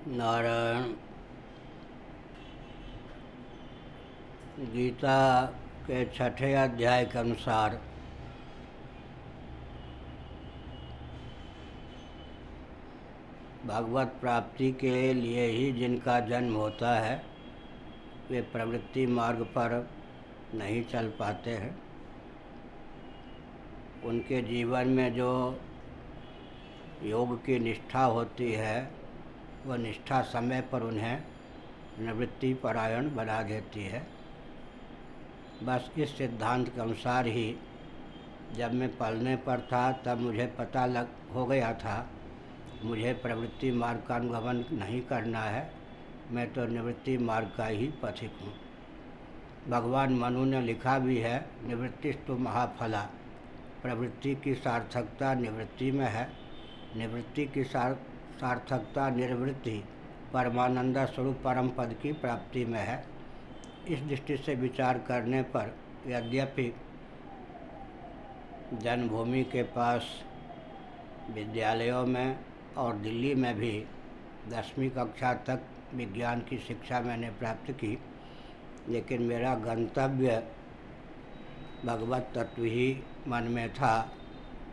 नारायण। गीता के छठे अध्याय के अनुसार भगवत प्राप्ति के लिए ही जिनका जन्म होता है वे प्रवृत्ति मार्ग पर नहीं चल पाते हैं। उनके जीवन में जो योग की निष्ठा होती है वह निष्ठा समय पर उन्हें निवृत्ति परायण बना देती है। बस इस सिद्धांत के अनुसार ही जब मैं पढ़ने पर था तब मुझे पता हो गया था मुझे प्रवृत्ति मार्ग का अनुगमन नहीं करना है, मैं तो निवृत्ति मार्ग का ही पथिक हूँ। भगवान मनु ने लिखा भी है, निवृत्तिस्तु महाफला। प्रवृत्ति की सार्थकता निवृत्ति में है, निवृत्ति की सार्थकता निर्वृत्ति परमानंद स्वरूप परम पद की प्राप्ति में है। इस दृष्टि से विचार करने पर यद्यपि जन्मभूमि के पास विद्यालयों में और दिल्ली में भी 10वीं कक्षा तक विज्ञान की शिक्षा मैंने प्राप्त की, लेकिन मेरा गंतव्य भगवत तत्व ही मन में था।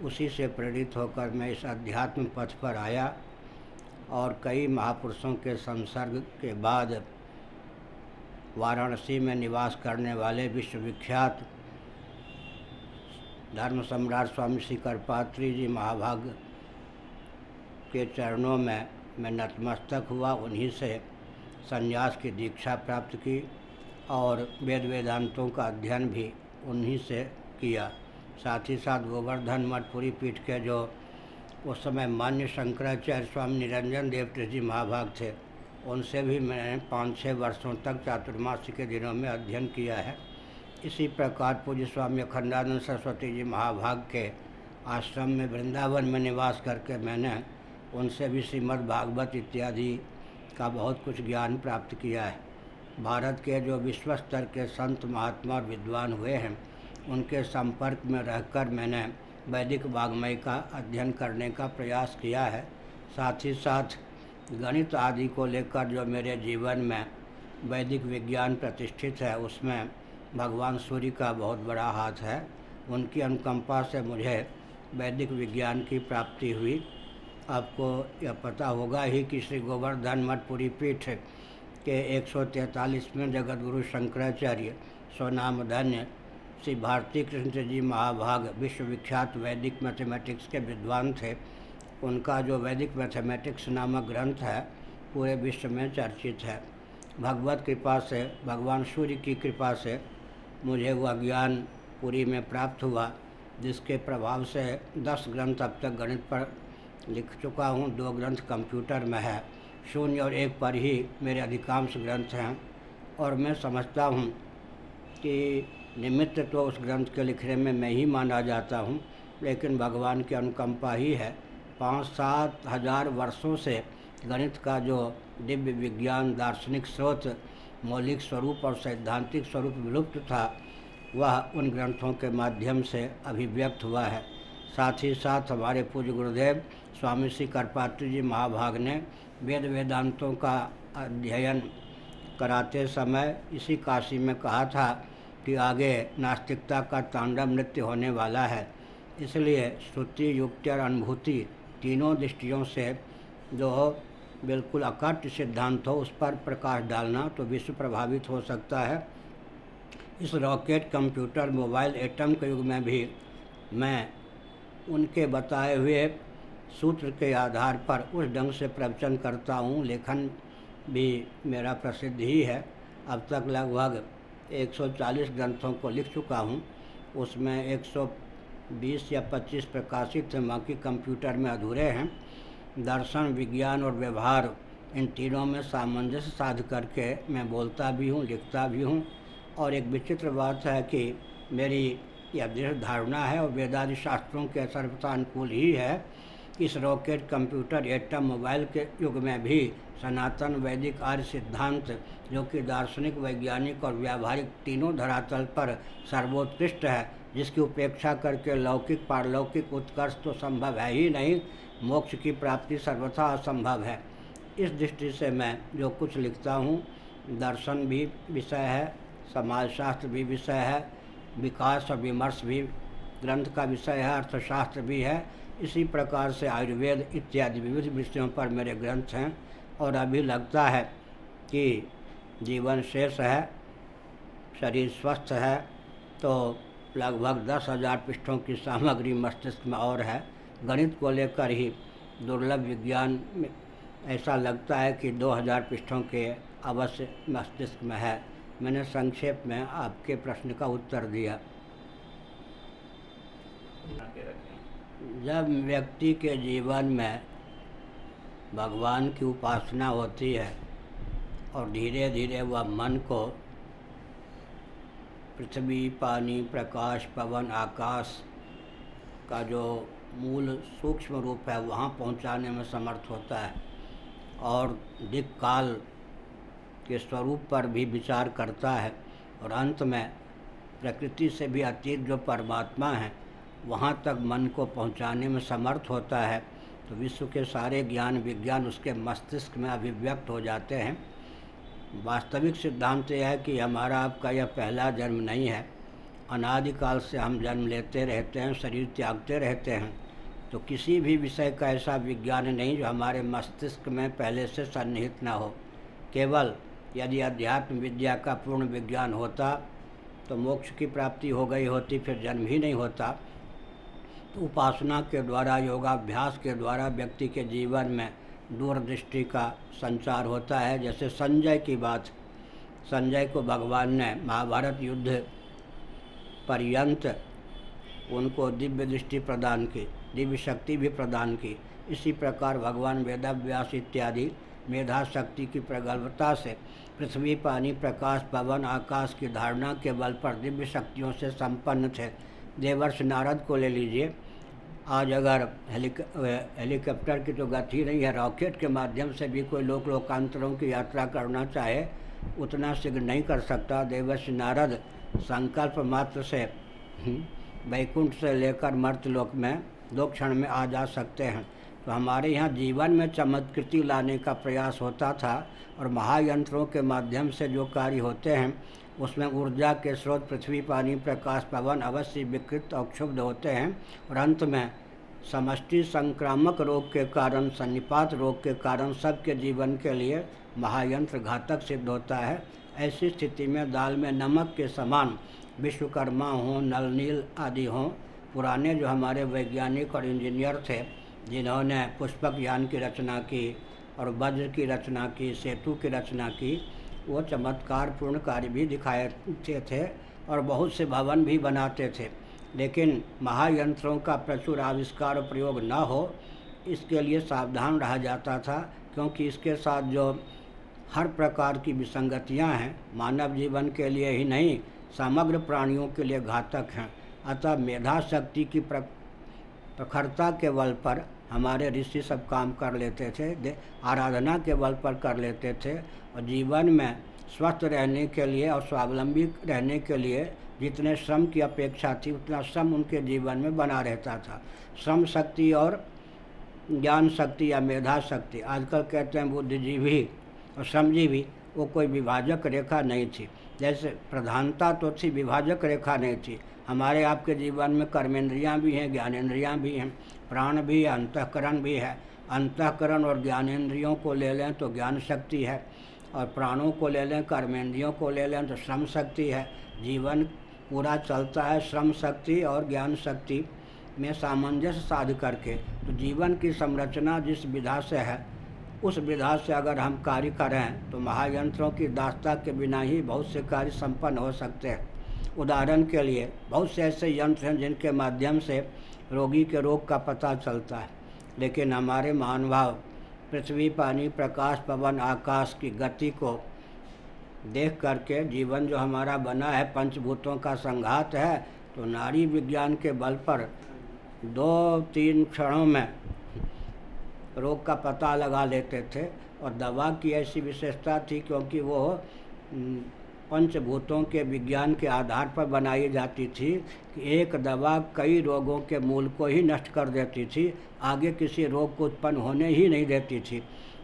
उसी से प्रेरित होकर मैं इस अध्यात्म पथ पर आया और कई महापुरुषों के संसर्ग के बाद वाराणसी में निवास करने वाले विश्वविख्यात धर्म सम्राट स्वामी श्री करपात्री जी महाभाग के चरणों में मैं नतमस्तक हुआ। उन्हीं से संन्यास की दीक्षा प्राप्त की और वेद वेदांतों का अध्ययन भी उन्हीं से किया। साथ ही साथ गोवर्धन मठ पुरी पीठ के जो उस समय मान्य शंकराचार्य स्वामी निरंजन देव तीर्थ जी महाभाग थे, उनसे भी मैंने 5-6 वर्षों तक चातुर्मास्य के दिनों में अध्ययन किया है। इसी प्रकार पूज्य स्वामी अखंडानंद सरस्वती जी महाभाग के आश्रम में वृंदावन में निवास करके मैंने उनसे भी श्रीमद् भागवत इत्यादि का बहुत कुछ ज्ञान प्राप्त किया है। भारत के जो विश्व स्तर के संत महात्मा और विद्वान हुए हैं उनके संपर्क में रहकर मैंने वैदिक वाग्मय का अध्ययन करने का प्रयास किया है। साथ ही साथ गणित आदि को लेकर जो मेरे जीवन में वैदिक विज्ञान प्रतिष्ठित है उसमें भगवान सूर्य का बहुत बड़ा हाथ है। उनकी अनुकंपा से मुझे वैदिक विज्ञान की प्राप्ति हुई। आपको यह पता होगा ही कि श्री गोवर्धन मठ पुरी पीठ के 143वें जगतगुरु शंकराचार्य स्वनामधन्य श्री भारती कृष्ण जी महाभाग विश्वविख्यात वैदिक मैथमेटिक्स के विद्वान थे। उनका जो वैदिक मैथमेटिक्स नामक ग्रंथ है पूरे विश्व में चर्चित है। भगवत कृपा से, भगवान सूर्य की कृपा से मुझे वह ज्ञान पुरी में प्राप्त हुआ, जिसके प्रभाव से 10 ग्रंथ अब तक गणित पर लिख चुका हूँ। 2 ग्रंथ कंप्यूटर में है, 0 और 1 पर ही मेरे अधिकांश ग्रंथ हैं। और मैं समझता हूँ कि निमित्त तो उस ग्रंथ के लिखने में मैं ही माना जाता हूँ, लेकिन भगवान की अनुकंपा ही है। 5-7 हज़ार वर्षों से गणित का जो दिव्य विज्ञान, दार्शनिक स्रोत, मौलिक स्वरूप और सैद्धांतिक स्वरूप विलुप्त था, वह उन ग्रंथों के माध्यम से अभिव्यक्त हुआ है। साथ ही साथ हमारे पूज्य गुरुदेव स्वामी श्री करपात्री जी महाभाग ने वेद वेदांतों का अध्ययन कराते समय इसी काशी में कहा था कि आगे नास्तिकता का तांडव नृत्य होने वाला है। इसलिए श्रुति, युक्ति और अनुभूति तीनों दृष्टियों से जो बिल्कुल अकट सिद्धांत हो उस पर प्रकाश डालना तो विश्व प्रभावित हो सकता है। इस रॉकेट, कंप्यूटर, मोबाइल, एटम के युग में भी मैं उनके बताए हुए सूत्र के आधार पर उस ढंग से प्रवचन करता हूँ। लेखन भी मेरा प्रसिद्ध ही है। अब तक लगभग 140 ग्रंथों को लिख चुका हूँ। उसमें 120 या 25 प्रकाशित हैं, बाकी कंप्यूटर में अधूरे हैं। दर्शन, विज्ञान और व्यवहार, इन तीनों में सामंजस्य साध करके मैं बोलता भी हूँ, लिखता भी हूँ। और एक विचित्र बात है कि मेरी यह दृढ़ धारणा है और वेदादि शास्त्रों के सर्वथा अनुकूल ही है, इस रॉकेट, कंप्यूटर, एटम, मोबाइल के युग में भी सनातन वैदिक आर्य सिद्धांत, जो कि दार्शनिक, वैज्ञानिक और व्यावहारिक तीनों धरातल पर सर्वोत्कृष्ट है, जिसकी उपेक्षा करके लौकिक पारलौकिक उत्कर्ष तो संभव है ही नहीं, मोक्ष की प्राप्ति सर्वथा असंभव है। इस दृष्टि से मैं जो कुछ लिखता हूँ, दर्शन भी विषय है, समाजशास्त्र भी विषय है, विकास और विमर्श भी ग्रंथ का विषय है, अर्थशास्त्र भी है। इसी प्रकार से आयुर्वेद इत्यादि विविध विषयों पर मेरे ग्रंथ हैं। और अभी लगता है कि जीवन शेष है, शरीर स्वस्थ है, तो लगभग 10,000 पृष्ठों की सामग्री मस्तिष्क में और है। गणित को लेकर ही दुर्लभ विज्ञान में ऐसा लगता है कि 2,000 पृष्ठों के अवश्य मस्तिष्क में है। मैंने संक्षेप में आपके प्रश्न का उत्तर दिया। जब व्यक्ति के जीवन में भगवान की उपासना होती है और धीरे धीरे वह मन को पृथ्वी, पानी, प्रकाश, पवन, आकाश का जो मूल सूक्ष्म रूप है वहाँ पहुँचाने में समर्थ होता है और दिक् काल के स्वरूप पर भी विचार करता है और अंत में प्रकृति से भी अतीत जो परमात्मा है वहाँ तक मन को पहुँचाने में समर्थ होता है, तो विश्व के सारे ज्ञान विज्ञान उसके मस्तिष्क में अभिव्यक्त हो जाते हैं। वास्तविक सिद्धांत यह है कि हमारा आपका यह पहला जन्म नहीं है। अनादिकाल से हम जन्म लेते रहते हैं, शरीर त्यागते रहते हैं, तो किसी भी विषय का ऐसा विज्ञान नहीं जो हमारे मस्तिष्क में पहले से सन्निहित ना हो। केवल यदि अध्यात्म विद्या का पूर्ण विज्ञान होता तो मोक्ष की प्राप्ति हो गई होती, फिर जन्म ही नहीं होता। तो उपासना के द्वारा, योगाभ्यास के द्वारा व्यक्ति के जीवन में दूरदृष्टि का संचार होता है। जैसे संजय की बात, संजय को भगवान ने महाभारत युद्ध पर्यंत उनको दिव्य दृष्टि प्रदान की, दिव्य शक्ति भी प्रदान की। इसी प्रकार भगवान वेदव्यास इत्यादि मेधा शक्ति की प्रगल्भता से पृथ्वी, पानी, प्रकाश, पवन, आकाश की धारणा के बल पर दिव्य शक्तियों से संपन्न थे। देवर्षि नारद को ले लीजिए, आज अगर हेलीकॉप्टर की तो गति नहीं है, रॉकेट के माध्यम से भी कोई लोकांतरों की यात्रा करना चाहे उतना शीघ्र नहीं कर सकता। देवर्षि नारद संकल्प मात्र से वैकुंठ से लेकर मर्त्यलोक में 2 क्षण में आ जा सकते हैं। तो हमारे यहाँ जीवन में चमत्कृति लाने का प्रयास होता था और महायंत्रों के माध्यम से जो कार्य होते हैं उसमें ऊर्जा के स्रोत पृथ्वी, पानी, प्रकाश, पवन अवश्य विकृत और क्षुब्ध होते हैं और अंत में समष्टि संक्रामक रोग के कारण, सन्निपात रोग के कारण सबके जीवन के लिए महायंत्र घातक सिद्ध होता है। ऐसी स्थिति में दाल में नमक के समान विश्वकर्मा हों, नलनील आदि हों, पुराने जो हमारे वैज्ञानिक और इंजीनियर थे जिन्होंने पुष्पक यान की रचना की और वज्र की रचना की, सेतु की रचना की, वो चमत्कारपूर्ण कार्य भी दिखाते थे और बहुत से भवन भी बनाते थे। लेकिन महायंत्रों का प्रचुर आविष्कार और प्रयोग न हो इसके लिए सावधान रहा जाता था, क्योंकि इसके साथ जो हर प्रकार की विसंगतियां हैं मानव जीवन के लिए ही नहीं समग्र प्राणियों के लिए घातक हैं। अतः मेधा शक्ति की प्रखरता के बल पर हमारे ऋषि सब काम कर लेते थे, आराधना के बल पर कर लेते थे और जीवन में स्वस्थ रहने के लिए और स्वावलंबी रहने के लिए जितने श्रम की अपेक्षा थी उतना श्रम उनके जीवन में बना रहता था। श्रम शक्ति और ज्ञान शक्ति या मेधा शक्ति, आजकल कहते हैं बुद्धिजीवी और श्रमजीवी, वो कोई विभाजक रेखा नहीं थी। जैसे प्रधानता तो थी, विभाजक रेखा नहीं थी। हमारे आपके जीवन में कर्मेंद्रियां भी हैं, ज्ञानेंद्रियां भी हैं, प्राण भी है, अंतःकरण भी है। अंतःकरण और ज्ञानेंद्रियों को ले लें तो ज्ञान शक्ति है और प्राणों को ले लें, कर्मेंद्रियों को ले लें तो श्रम शक्ति है। जीवन पूरा चलता है श्रम शक्ति और ज्ञान शक्ति में सामंजस्य साध करके। तो जीवन की संरचना जिस विधा से है उस विधा से अगर हम कार्य करें तो महायंत्रों की दास्ता के बिना ही बहुत से कार्य संपन्न हो सकते हैं। उदाहरण के लिए बहुत से ऐसे यंत्र हैं जिनके माध्यम से रोगी के रोग का पता चलता है, लेकिन हमारे महानुभाव पृथ्वी, पानी, प्रकाश, पवन, आकाश की गति को देख करके जीवन जो हमारा बना है पंचभूतों का संघात है, तो नाड़ी विज्ञान के बल पर 2-3 क्षणों में रोग का पता लगा लेते थे। और दवा की ऐसी विशेषता थी क्योंकि वो पंचभूतों के विज्ञान के आधार पर बनाई जाती थी कि एक दवा कई रोगों के मूल को ही नष्ट कर देती थी, आगे किसी रोग को उत्पन्न होने ही नहीं देती थी।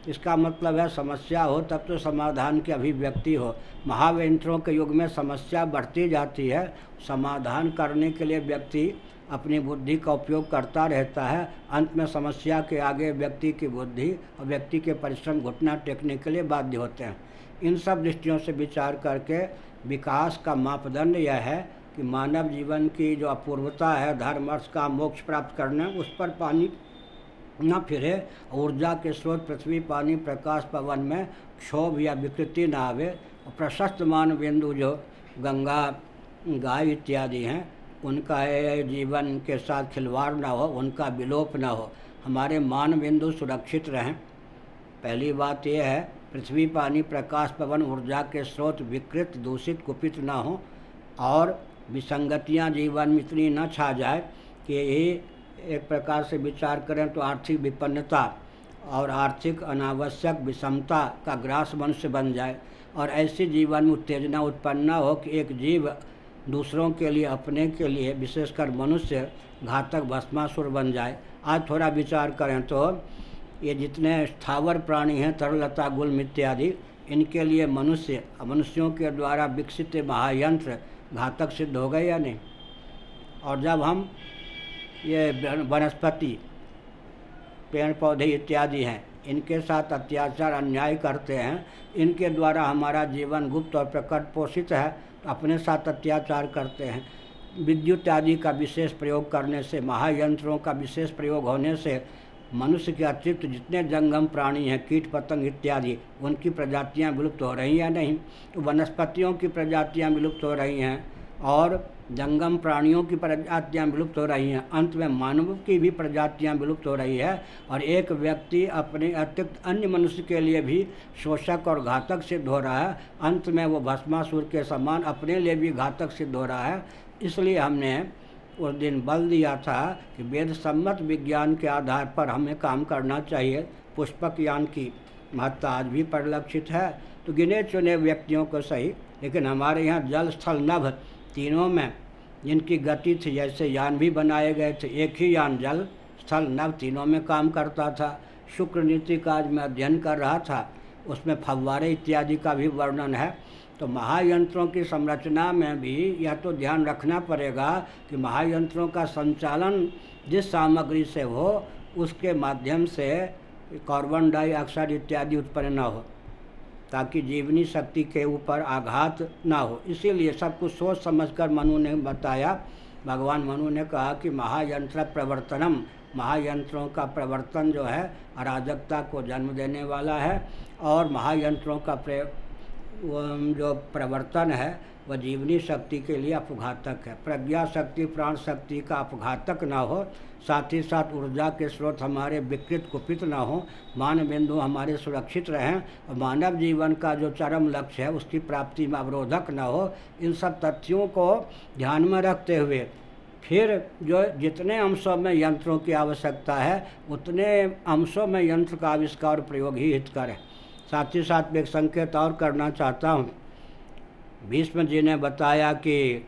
इसका मतलब है समस्या हो तब तो समाधान की अभिव्यक्ति हो। महायंत्रों के युग में समस्या बढ़ती जाती है, समाधान करने के लिए व्यक्ति अपनी बुद्धि का उपयोग करता रहता है। अंत में समस्या के आगे व्यक्ति की बुद्धि और व्यक्ति के परिश्रम घुटना टेकने के लिए बाध्य होते हैं। इन सब दृष्टियों से विचार करके विकास का मापदंड यह है कि मानव जीवन की जो अपूर्वता है, धर्म अर्थ का मोक्ष प्राप्त करना, उस पर पानी न फिरे, ऊर्जा के स्रोत पृथ्वी पानी प्रकाश पवन में क्षोभ या विकृति न आवे, और प्रशस्त मान बिंदु जो गंगा गाय इत्यादि हैं उनका जीवन के साथ खिलवाड़ न हो, उनका विलोप न हो, हमारे मान बिंदु सुरक्षित रहें। पहली बात यह है पृथ्वी पानी प्रकाश पवन ऊर्जा के स्रोत विकृत दूषित कुपित न हो, और विसंगतियां जीवन में इतनी न छा जाए कि ये एक प्रकार से विचार करें तो आर्थिक विपन्नता और आर्थिक अनावश्यक विषमता का ग्रास मनुष्य बन जाए, और ऐसी जीवन में उत्तेजना उत्पन्न न हो कि एक जीव दूसरों के लिए अपने के लिए विशेषकर मनुष्य घातक भस्मासुर बन जाए। आज थोड़ा विचार करें तो ये जितने स्थावर प्राणी हैं, तरलता गुल्म इत्यादि, इनके लिए मनुष्यों के द्वारा विकसित महायंत्र घातक सिद्ध हो गए या नहीं। और जब हम ये वनस्पति पेड़ पौधे इत्यादि हैं इनके साथ अत्याचार अन्याय करते हैं, इनके द्वारा हमारा जीवन गुप्त और प्रकट पोषित है, तो अपने साथ अत्याचार करते हैं। विद्युत आदि का विशेष प्रयोग करने से, महायंत्रों का विशेष प्रयोग होने से मनुष्य के अतिरिक्त जितने जंगम प्राणी हैं, कीट पतंग इत्यादि, उनकी प्रजातियां विलुप्त हो रही हैं नहीं, तो वनस्पतियों की प्रजातियां विलुप्त हो रही हैं और जंगम प्राणियों की प्रजातियां विलुप्त हो रही हैं। अंत में मानव की भी प्रजातियां विलुप्त हो रही है, और एक व्यक्ति अपने अतिरिक्त अन्य मनुष्य के लिए भी शोषक और घातक सिद्ध हो रहा है। अंत में वो भस्मासुर के समान अपने लिए भी घातक सिद्ध हो रहा है। इसलिए हमने उस दिन बल दिया था कि वेद सम्मत विज्ञान के आधार पर हमें काम करना चाहिए। पुष्पक यान की महत्ता आज भी परिलक्षित है, तो गिने चुने व्यक्तियों को सही, लेकिन हमारे यहाँ जल स्थल नभ तीनों में जिनकी गति थी, जैसे यान भी बनाए गए थे, एक ही यान जल स्थल नभ तीनों में काम करता था। शुक्र नीति का आज मैं अध्ययन कर रहा था, उसमें फव्वारे इत्यादि का भी वर्णन है। तो महायंत्रों की संरचना में भी यह तो ध्यान रखना पड़ेगा कि महायंत्रों का संचालन जिस सामग्री से हो उसके माध्यम से कार्बन डाइऑक्साइड इत्यादि उत्पन्न न हो, ताकि जीवनी शक्ति के ऊपर आघात ना हो। इसीलिए सब कुछ सोच समझकर मनु ने बताया। भगवान मनु ने कहा कि महायंत्र प्रवर्तनम, महायंत्रों का प्रवर्तन जो है अराजकता को जन्म देने वाला है, और महायंत्रों का जो प्रवर्तन है वह जीवनी शक्ति के लिए अपघातक है। प्रज्ञा शक्ति प्राण शक्ति का अपघातक ना हो, साथ ही साथ ऊर्जा के स्रोत हमारे विकृत कुपित ना हो, मान बिंदु हमारे सुरक्षित रहें, और मानव जीवन का जो चरम लक्ष्य है उसकी प्राप्ति में अवरोधक ना हो। इन सब तथ्यों को ध्यान में रखते हुए फिर जो जितने अंशों में यंत्रों की आवश्यकता है उतने अंशों में यंत्र का आविष्कार प्रयोग ही हितकर है। साथ ही साथ एक संकेत और करना चाहता हूँ। भीष्म जी ने बताया कि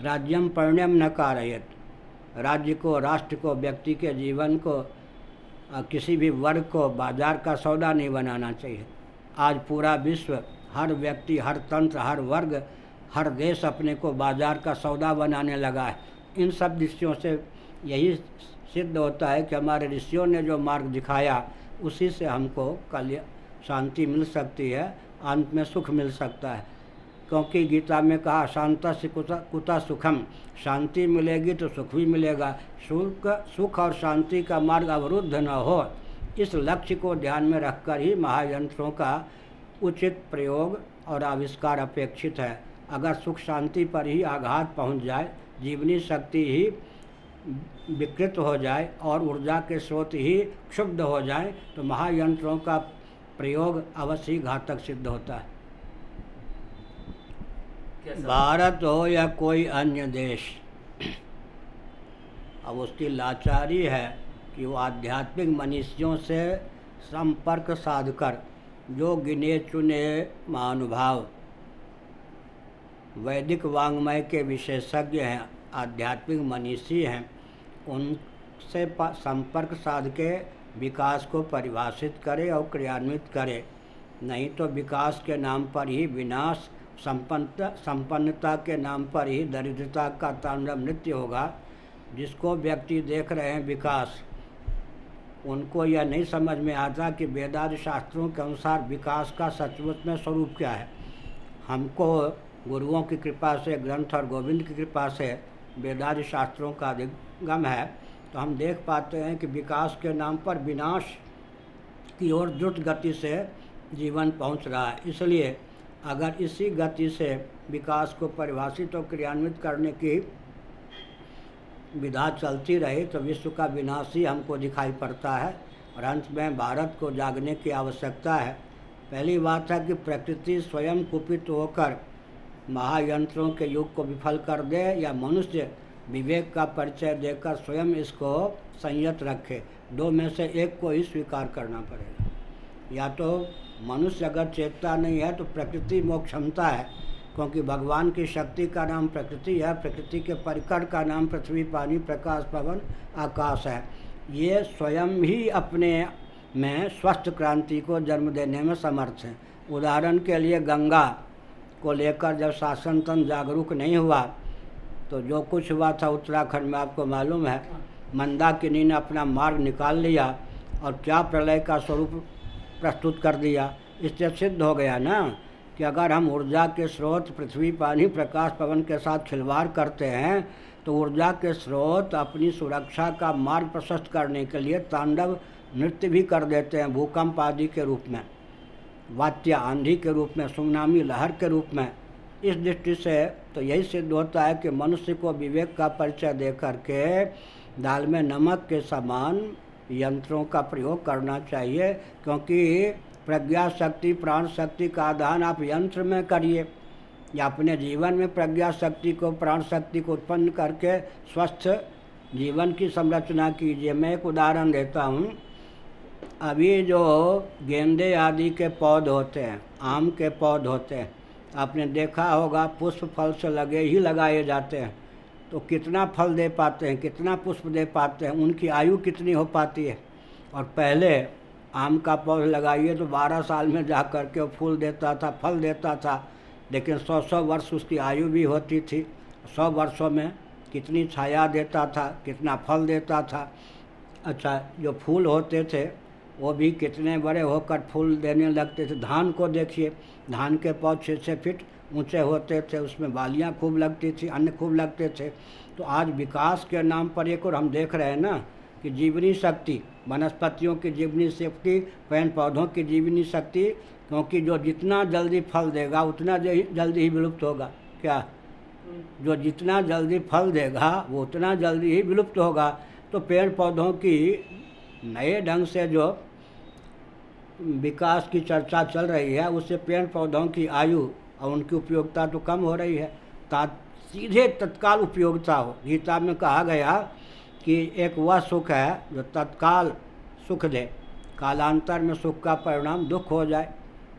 राज्यम पर्ण्यम न कारयेत, राज्य को, राष्ट्र को, व्यक्ति के जीवन को, किसी भी वर्ग को बाजार का सौदा नहीं बनाना चाहिए। आज पूरा विश्व, हर व्यक्ति, हर तंत्र, हर वर्ग, हर देश अपने को बाजार का सौदा बनाने लगा है। इन सब दृष्टियों से यही सिद्ध होता है कि हमारे ऋषियों ने जो मार्ग दिखाया उसी से हमको कल शांति मिल सकती है, अंत में सुख मिल सकता है। क्योंकि गीता में कहा शांता से कुता सुखम, शांति मिलेगी तो सुख भी मिलेगा। सुख और शांति का मार्ग अवरुद्ध न हो, इस लक्ष्य को ध्यान में रखकर ही महायंत्रों का उचित प्रयोग और आविष्कार अपेक्षित है। अगर सुख शांति पर ही आघात पहुंच जाए, जीवनी शक्ति ही विकृत हो जाए और ऊर्जा के स्रोत ही क्षुब्ध हो जाए, तो महायंत्रों का प्रयोग अवश्य ही घातक सिद्ध होता है। भारत हो या कोई अन्य देश, अब उसकी लाचारी है कि वो आध्यात्मिक मनीषियों से संपर्क साधकर, जो गिने चुने महानुभाव वैदिक वाङ्मय के विशेषज्ञ हैं, आध्यात्मिक मनीषी हैं, उनसे संपर्क साध के विकास को परिभाषित करे और क्रियान्वित करे, नहीं तो विकास के नाम पर ही विनाश, संपन्नता के नाम पर ही दरिद्रता का तांडव नृत्य होगा। जिसको व्यक्ति देख रहे हैं विकास, उनको यह नहीं समझ में आता कि वेदादि शास्त्रों के अनुसार विकास का सचमुच में स्वरूप क्या है। हमको गुरुओं की कृपा से, ग्रंथ और गोविंद की कृपा से वेदादि शास्त्रों का अधिगम है, तो हम देख पाते हैं कि विकास के नाम पर विनाश की ओर द्रुत गति से जीवन पहुंच रहा है। इसलिए अगर इसी गति से विकास को परिभाषित और क्रियान्वित करने की विधा चलती रही तो विश्व का विनाश ही हमको दिखाई पड़ता है। और अंत में भारत को जागने की आवश्यकता है। पहली बात है कि प्रकृति स्वयं कुपित होकर महायंत्रों के युग को विफल कर दे, या मनुष्य विवेक का परिचय देकर स्वयं इसको संयत रखे। दो में से एक को ही स्वीकार करना पड़ेगा। या तो मनुष्य अगर चेतता नहीं है तो प्रकृति मोह क्षमता है, क्योंकि भगवान की शक्ति का नाम प्रकृति है। प्रकृति के परिकर का नाम पृथ्वी, पानी, प्रकाश, पवन, आकाश है। ये स्वयं ही अपने में स्वस्थ क्रांति को जन्म देने में समर्थ हैं। उदाहरण के लिए गंगा को लेकर जब शासन तंत्र जागरूक नहीं हुआ तो जो कुछ हुआ था उत्तराखंड में आपको मालूम है। मंदाकिनी ने अपना मार्ग निकाल लिया और क्या प्रलय का स्वरूप प्रस्तुत कर दिया। इससे सिद्ध हो गया ना कि अगर हम ऊर्जा के स्रोत पृथ्वी, पानी, प्रकाश, पवन के साथ खिलवाड़ करते हैं तो ऊर्जा के स्रोत अपनी सुरक्षा का मार्ग प्रशस्त करने के लिए तांडव नृत्य भी कर देते हैं, भूकंप आदि के रूप में, वात्य आंधी के रूप में, सुनामी लहर के रूप में। इस दृष्टि से तो यही सिद्ध होता है कि मनुष्य को विवेक का परिचय दे करके दाल में नमक के समान यंत्रों का प्रयोग करना चाहिए, क्योंकि प्रज्ञा शक्ति, प्राण शक्ति का आदान आप यंत्र में करिए या अपने जीवन में प्रज्ञा शक्ति को, प्राण शक्ति को उत्पन्न करके स्वस्थ जीवन की संरचना कीजिए। मैं एक उदाहरण देता हूँ। अभी जो गेंदे आदि के पौध होते हैं, आम के पौध होते हैं, आपने देखा होगा पुष्प फल से लगे ही लगाए जाते हैं। तो कितना फल दे पाते हैं, कितना पुष्प दे पाते हैं, उनकी आयु कितनी हो पाती है। और पहले आम का पौधा लगाइए तो 12 साल में जा कर के वो फूल देता था, फल देता था, लेकिन 100 वर्ष उसकी आयु भी होती थी। 100 वर्षों में कितनी छाया देता था, कितना फल देता था। अच्छा, जो फूल होते थे वो भी कितने बड़े होकर फूल देने लगते थे। धान को देखिए, धान के पौध 6 फीट ऊंचे होते थे, उसमें बालियाँ खूब लगती थी, अन्न खूब लगते थे। तो आज विकास के नाम पर एक और हम देख रहे हैं ना कि जीवनी शक्ति, वनस्पतियों की जीवनी शक्ति, पेड़ पौधों की जीवनी शक्ति, क्योंकि जो जितना जल्दी फल देगा उतना जल्दी ही विलुप्त होगा। क्या? जो जितना जल्दी फल देगा वो उतना जल्दी ही विलुप्त होगा। तो पेड़ पौधों की नए ढंग से जो विकास की चर्चा चल रही है उससे पेड़ पौधों की आयु और उनकी उपयोगिता तो कम हो रही है। सीधे तत्काल उपयोगिता हो। गीता में कहा गया कि एक वह सुख है जो तत्काल सुख दे, कालांतर में सुख का परिणाम दुख हो जाए।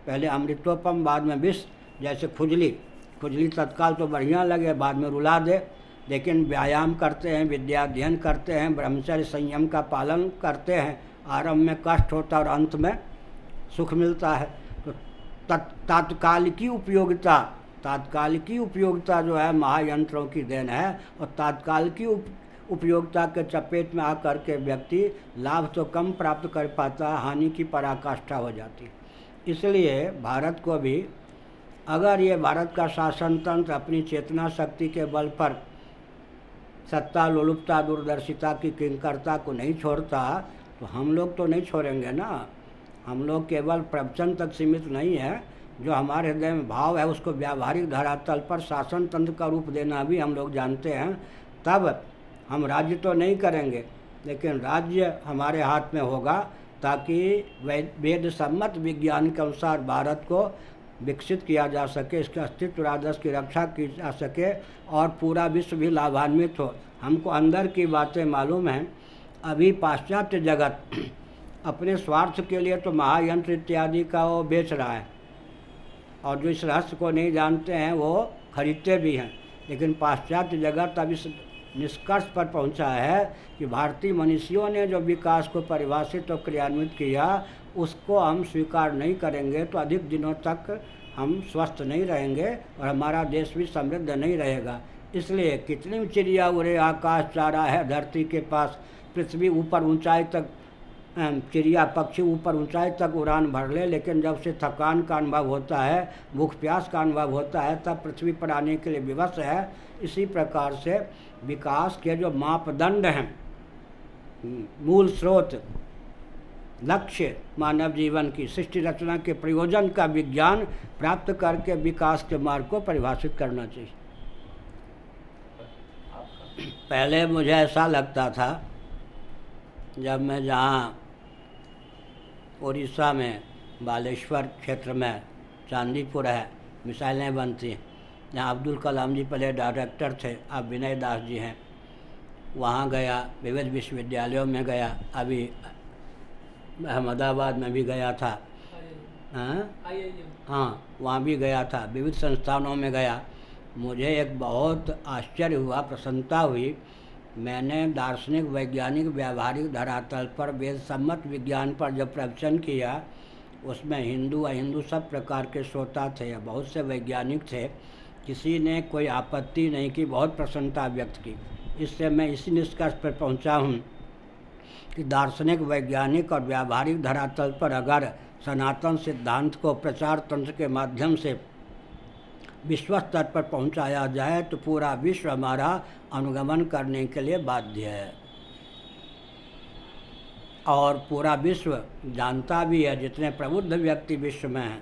पहले अमृतोपम, बाद में विष। जैसे खुजली तत्काल तो बढ़िया लगे, बाद में रुला दे। लेकिन व्यायाम करते हैं, विद्या अध्ययन करते हैं, ब्रह्मचर्य संयम का पालन करते हैं, आरंभ में कष्ट होता और अंत में सुख मिलता है। तो तात्कालिकी उपयोगिता जो है महायंत्रों की देन है, और तात्कालिकी उपयोगिता के चपेट में आकर के व्यक्ति लाभ तो कम प्राप्त कर पाता, हानि की पराकाष्ठा हो जाती। इसलिए भारत को भी, अगर ये भारत का शासन तंत्र अपनी चेतना शक्ति के बल पर सत्ता, लोलुपता, दूरदर्शिता की किंकरता को नहीं छोड़ता तो हम लोग तो नहीं छोड़ेंगे ना। हम लोग केवल प्रवचन तक सीमित नहीं है, जो हमारे हृदय में भाव है उसको व्यावहारिक धरातल पर शासन तंत्र का रूप देना भी हम लोग जानते हैं। तब हम राज्य तो नहीं करेंगे, लेकिन राज्य हमारे हाथ में होगा, ताकि वेद सम्मत विज्ञान के अनुसार भारत को विकसित किया जा सके, इसके अस्तित्व राजस्व की रक्षा की जा सके और पूरा विश्व भी लाभान्वित हो। हमको अंदर की बातें मालूम हैं। अभी पाश्चात्य जगत अपने स्वार्थ के लिए तो महायंत्र इत्यादि का वो बेच रहा है, और जो इस रहस्य को नहीं जानते हैं वो खरीदते भी हैं। लेकिन पाश्चात्य जगत अब इस निष्कर्ष पर पहुंचा है कि भारतीय मनुष्यों ने जो विकास को परिभाषित और क्रियान्वित किया उसको हम स्वीकार नहीं करेंगे तो अधिक दिनों तक हम स्वस्थ नहीं रहेंगे और हमारा देश भी समृद्ध नहीं रहेगा। इसलिए कितनी भी चिड़िया उड़े, आकाश चारा है धरती के पास, पृथ्वी ऊपर ऊंचाई तक, चिड़िया पक्षी ऊपर ऊंचाई तक उड़ान भर ले, लेकिन जब से थकान का अनुभव होता है, भूख प्यास का अनुभव होता है, तब पृथ्वी पर आने के लिए विवश है। इसी प्रकार से विकास के जो मापदंड हैं, मूल स्रोत, लक्ष्य मानव जीवन की सृष्टि रचना के प्रयोजन का विज्ञान प्राप्त करके विकास के मार्ग को परिभाषित करना चाहिए। पहले मुझे ऐसा लगता था, जब मैं जहाँ उड़ीसा में बालेश्वर क्षेत्र में चांदीपुर है, मिसाइलें बनती हैं, जहाँ अब्दुल कलाम जी पहले डायरेक्टर थे, अब विनय दास जी हैं, वहाँ गया, विविध विश्वविद्यालयों में गया, अभी अहमदाबाद में भी गया था, हाँ वहाँ भी गया था, विविध संस्थानों में गया। मुझे एक बहुत आश्चर्य हुआ, प्रसन्नता हुई। मैंने दार्शनिक, वैज्ञानिक, व्यावहारिक धरातल पर वेद सम्मत विज्ञान पर जब प्रवचन किया, उसमें हिंदू अहिंदू सब प्रकार के श्रोता थे, बहुत से वैज्ञानिक थे, किसी ने कोई आपत्ति नहीं की, बहुत प्रसन्नता व्यक्त की। इससे मैं इसी निष्कर्ष पर पहुंचा हूं कि दार्शनिक, वैज्ञानिक और व्यावहारिक धरातल पर अगर सनातन सिद्धांत को प्रचार तंत्र के माध्यम से विश्व स्तर पर पहुंचाया जाए तो पूरा विश्व हमारा अनुगमन करने के लिए बाध्य है। और पूरा विश्व जानता भी है, जितने प्रबुद्ध व्यक्ति विश्व में हैं,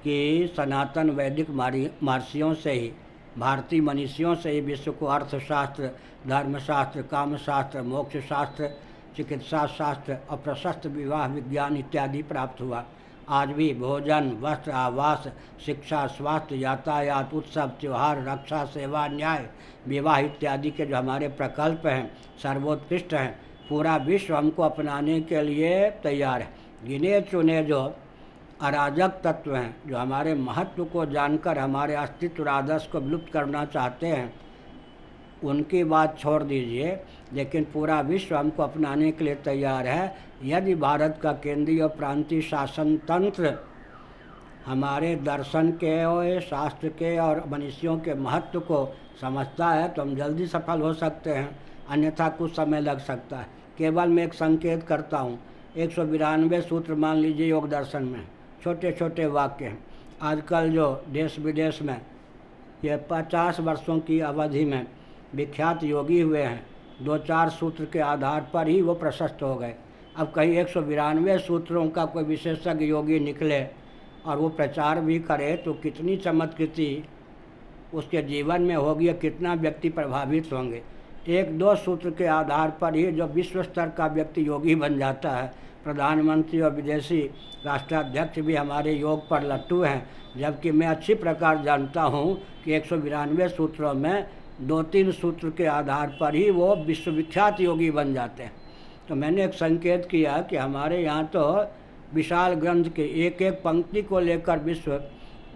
कि सनातन वैदिक महर्षियों से ही, भारतीय मनीषियों से ही विश्व को अर्थशास्त्र, धर्मशास्त्र, कामशास्त्र, मोक्ष शास्त्र, चिकित्सा शास्त्र और प्रशस्त विवाह विज्ञान इत्यादि प्राप्त हुआ। आज भी भोजन, वस्त्र, आवास, शिक्षा, स्वास्थ्य, यातायात, उत्सव, त्यौहार, रक्षा, सेवा, न्याय, विवाह इत्यादि के जो हमारे प्रकल्प हैं सर्वोत्कृष्ट हैं। पूरा विश्व हमको अपनाने के लिए तैयार है। गिने चुने जो अराजक तत्व हैं, जो हमारे महत्व को जानकर हमारे अस्तित्व और आदर्श को विलुप्त करना चाहते हैं, उनकी बात छोड़ दीजिए, लेकिन पूरा विश्व हमको अपनाने के लिए तैयार है। यदि भारत का केंद्रीय और प्रांतीय शासन तंत्र हमारे दर्शन के और शास्त्र के और मनुष्यों के महत्व को समझता है तो हम जल्दी सफल हो सकते हैं, अन्यथा कुछ समय लग सकता है। केवल मैं एक संकेत करता हूँ, 192 सूत्र मान लीजिए योग दर्शन में, छोटे छोटे वाक्य हैं। आजकल जो देश विदेश में ये 50 वर्षों की अवधि में विख्यात योगी हुए हैं, 2-4 सूत्र के आधार पर ही वो प्रशस्त हो गए। अब कहीं 192 सूत्रों का कोई विशेषज्ञ योगी निकले और वो प्रचार भी करे तो कितनी चमत्कृति उसके जीवन में होगी, कितना व्यक्ति प्रभावित होंगे। 1-2 सूत्र के आधार पर ही जो विश्व स्तर का व्यक्ति योगी बन जाता है। प्रधानमंत्री और विदेशी राष्ट्राध्यक्ष भी हमारे योग पर लट्टू हैं, जबकि मैं अच्छी प्रकार जानता हूँ कि 192 सूत्रों में 2-3 सूत्र के आधार पर ही वो विश्वविख्यात योगी बन जाते हैं। तो मैंने एक संकेत किया कि हमारे यहाँ तो विशाल ग्रंथ के एक एक पंक्ति को लेकर विश्व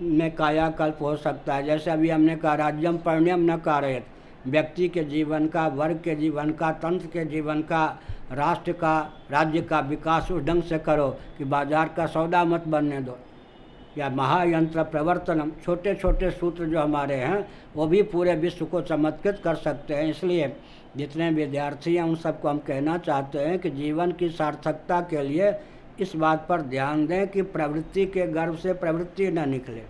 में कायाकल्प हो सकता है। जैसे अभी हमने कहा, राज्यम पर्ण्यम न कारयत, व्यक्ति के जीवन का, वर्ग के जीवन का, तंत्र के जीवन का, राष्ट्र का, राज्य का विकास उस ढंग से करो कि बाजार का सौदा मत बनने दो। या महायंत्र प्रवर्तनम, छोटे छोटे सूत्र जो हमारे हैं वो भी पूरे विश्व को चमत्कृत कर सकते हैं। इसलिए जितने विद्यार्थी हैं उन सबको हम कहना चाहते हैं कि जीवन की सार्थकता के लिए इस बात पर ध्यान दें कि प्रवृत्ति के गर्भ से प्रवृत्ति न निकले।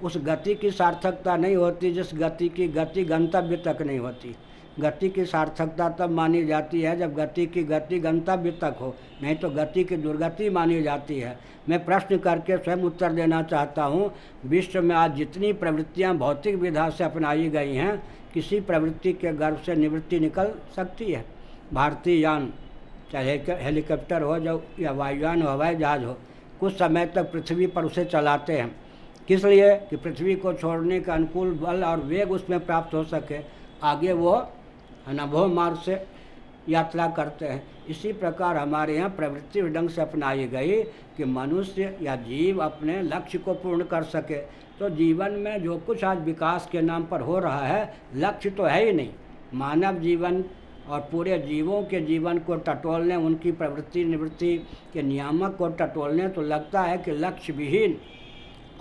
उस गति की सार्थकता नहीं होती जिस गति की गति गंतव्य तक नहीं होती। गति की सार्थकता तब मानी जाती है जब गति की गति गंतव्य तक हो, नहीं तो गति की दुर्गति मानी जाती है। मैं प्रश्न करके स्वयं उत्तर देना चाहता हूँ। विश्व में आज जितनी प्रवृत्तियाँ भौतिक विधा से अपनाई गई हैं, किसी प्रवृत्ति के गर्भ से निवृत्ति निकल सकती है। भारतीय यान, चाहे हेलीकॉप्टर हो जो या वायुयान हो, हवाई जहाज हो, कुछ समय तक पृथ्वी पर उसे चलाते हैं। किस लिए? कि पृथ्वी को छोड़ने का अनुकूल बल और वेग उसमें प्राप्त हो सके, आगे वो अनुभव मार्ग से यात्रा करते हैं। इसी प्रकार हमारे यहाँ प्रवृत्ति ढंग से अपनाई गई कि मनुष्य या जीव अपने लक्ष्य को पूर्ण कर सके। तो जीवन में जो कुछ आज विकास के नाम पर हो रहा है, लक्ष्य तो है ही नहीं। मानव जीवन और पूरे जीवों के जीवन को टटोलने, उनकी प्रवृत्ति निवृत्ति के नियामक को टटोलने तो लगता है कि लक्ष्य विहीन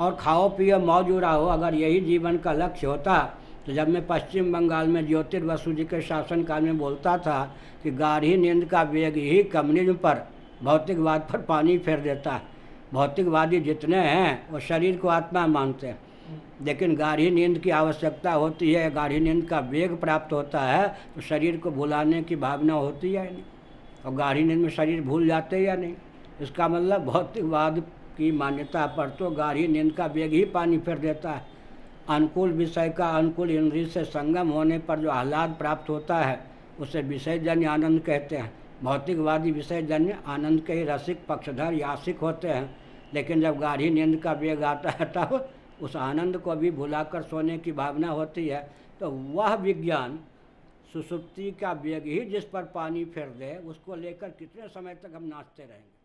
और खाओ पियो मौज उड़ाओ। अगर यही जीवन का लक्ष्य होता तो जब मैं पश्चिम बंगाल में ज्योतिर्बसु जी के शासनकाल में बोलता था कि गाढ़ी नींद का वेग ही कम्युनिज्म पर, भौतिकवाद पर पानी फेर देता है। भौतिकवादी जितने हैं वो शरीर को आत्मा मानते हैं, लेकिन गाढ़ी नींद की आवश्यकता होती है, गाढ़ी नींद का वेग प्राप्त होता है तो शरीर को भुलाने की भावना होती है नहीं, और गाढ़ी नींद में शरीर भूल जाते या नहीं। इसका मतलब भौतिकवाद की मान्यता पर तो गाढ़ी नींद का वेग ही पानी फेर देता है। अनुकूल विषय का अनुकूल इंद्रिय से संगम होने पर जो आह्लाद प्राप्त होता है उसे विषयजन्य आनंद कहते हैं। भौतिकवादी विषयजन्य आनंद के ही रसिक, पक्षधर, यासिक होते हैं, लेकिन जब गाढ़ी नींद का वेग आता है तब उस आनंद को भी भुलाकर सोने की भावना होती है। तो वह विज्ञान सुषुप्ति का वेग ही जिस पर पानी फेर दे, उसको लेकर कितने समय तक हम नाचते रहेंगे।